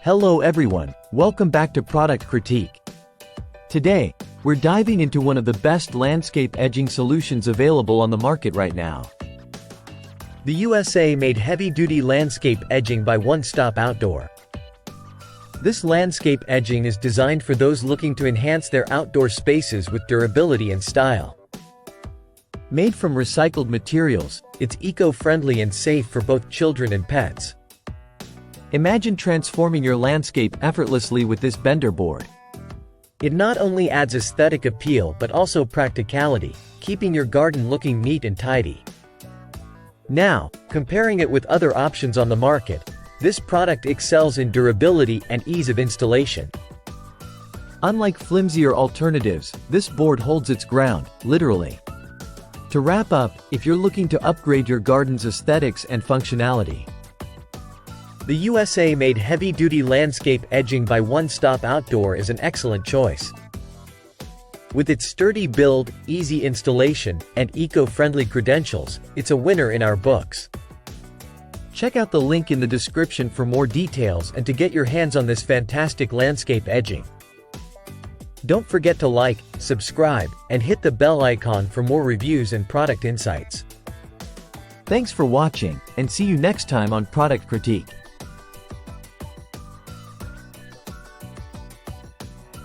Hello everyone, welcome back to Product Critique. Today, we're diving into one of the best landscape edging solutions available on the market right now. The USA-made heavy-duty landscape edging by One Stop Outdoor. This landscape edging is designed for those looking to enhance their outdoor spaces with durability and style. Made from recycled materials, it's eco-friendly and safe for both children and pets. Imagine transforming your landscape effortlessly with this bender board. It not only adds aesthetic appeal but also practicality, keeping your garden looking neat and tidy. Now, comparing it with other options on the market, this product excels in durability and ease of installation. Unlike flimsier alternatives, this board holds its ground, literally. To wrap up, if you're looking to upgrade your garden's aesthetics and functionality, the USA-made heavy-duty landscape edging by One Stop Outdoor is an excellent choice. With its sturdy build, easy installation, and eco-friendly credentials, it's a winner in our books. Check out the link in the description for more details and to get your hands on this fantastic landscape edging. Don't forget to like, subscribe, and hit the bell icon for more reviews and product insights. Thanks for watching, and see you next time on Product Critique.